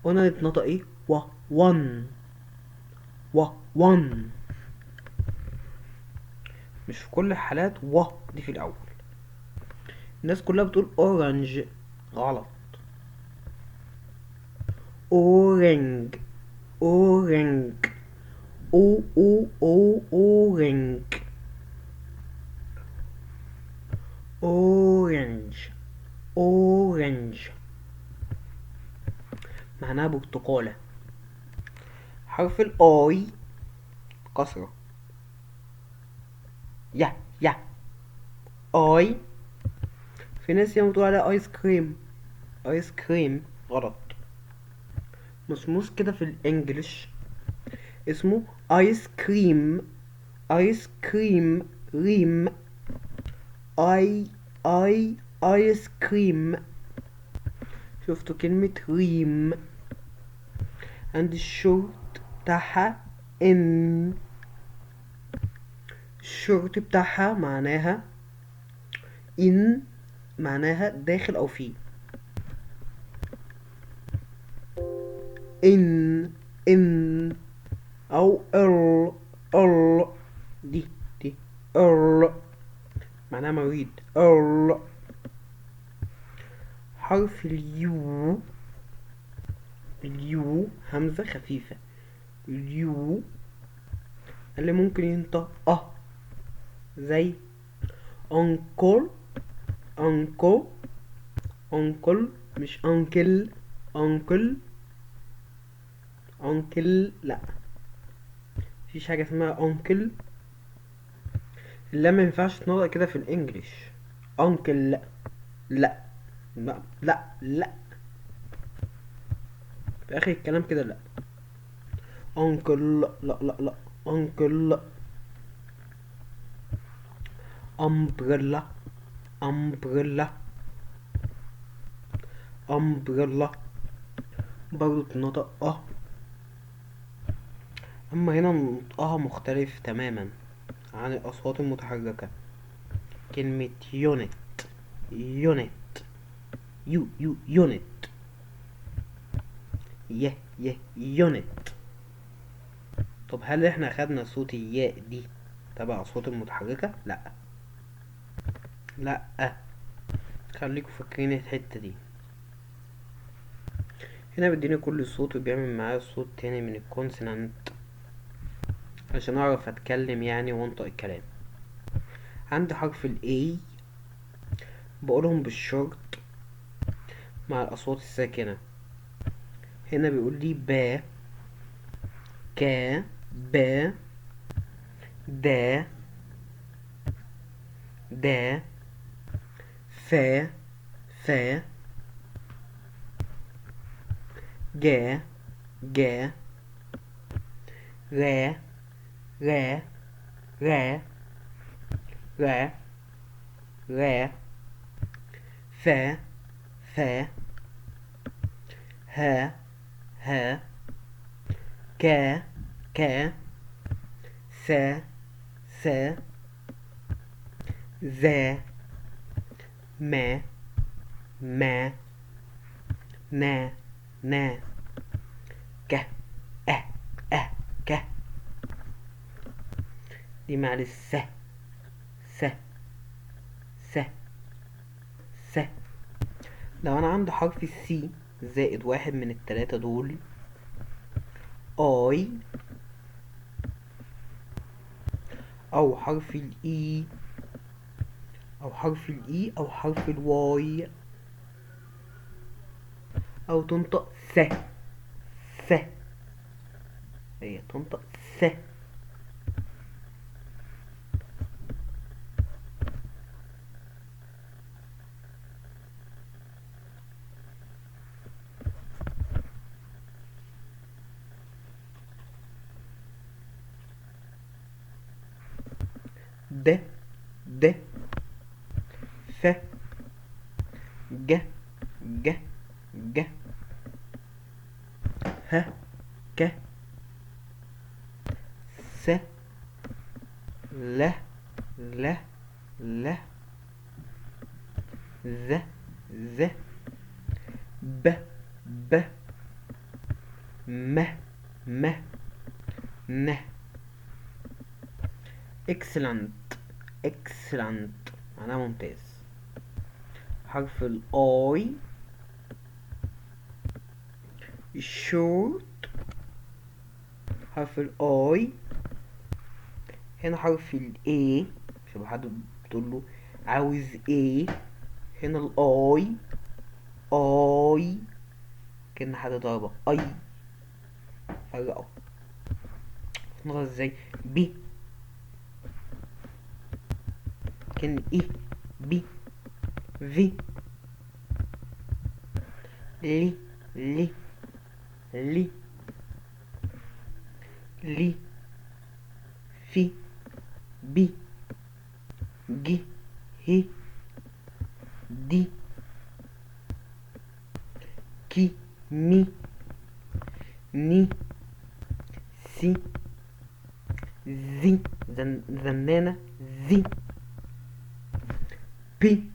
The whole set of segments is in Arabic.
قلنا يتنطق ايه؟ ون. ون. مش في كل الحالات دي في الاول. الناس كلها بتقول اورنج، غلط. اورنج. اورنج. اورنج. اورنج. اورنج معناها برتقالة. حرف الاي كسرة. يا اي. في ناس ياما بتقول عليها ايس كريم. ايس كريم غلط. مسموش كده في الانجليش، اسمه ايس كريم. ايس كريم. ريم. اي. ايس كريم. شفتوا كلمة ريم؟ عند الشورت بتاعها ان. الشورت بتاعها معناها ان، معناها داخل او فيه. ان. ان او ال. دي ال معناها مريض. ال. حرف اليو. اليو همزة خفيفة. اليو اللي ممكن ينطق زي انكل. انكل. انكل مش انكل. انكل. انكل لا، مفيش حاجة اسمها انكل. لا، ما ينفعش تنطق كده في الانجليش. انكل لا. لا لا لا, لا. في اخر الكلام كده لا. انكل لا لا لا لا. انكل لا. امبريلا. امبريلا. امبريلا برضو تنطق اما هنا نطقها مختلف تماما عن الاصوات المتحركة. كلمة يونت. يونت. يونت. يونت. طب هل احنا خدنا صوت الياء دي تبع اصوات المتحركة؟ لا. لا، خليكوا فاكرين الحتة دي. هنا بيديني كل صوت وبيعمل معايا صوت تاني من الكونسونانت عشان اعرف اتكلم يعني وانطق الكلام. عندي حرف الاي بقولهم بالشرط مع الاصوات الساكنة. هنا بيقول لي با، كا، با، دا، دا، فا، فا، جا، جا، را، را، را، را، را، فا، فا، ها، ها، كا، كا، سا، سا، ذا، ما، ما، نا، نا، كه، اه، اه، كه. دي مع الس. س. س. س. لو انا عندي حرف السي زائد واحد من التلاتة دول، اي، او حرف الاي، او حرف الاي او حرف الواي، او تنطق س. س. هي تنطق س. د. د. ف. ج. ج. ج. ه. ك. س. ل. ل. ل. ذ. ذ. ب. ب. م ن excellent excellent معناها ممتاز. حرف الاي short. حرف الاي. هنا حرف الاي شبه حد بتقول له عاوز ايه. هنا الاي اي كأن حد ضربه اي. فرقه نقرا ازاي بي كأن ايه بي في لي لي لي لي في بي جي هي دي كي مي ني سي زي زنانة زي بي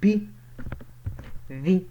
بي في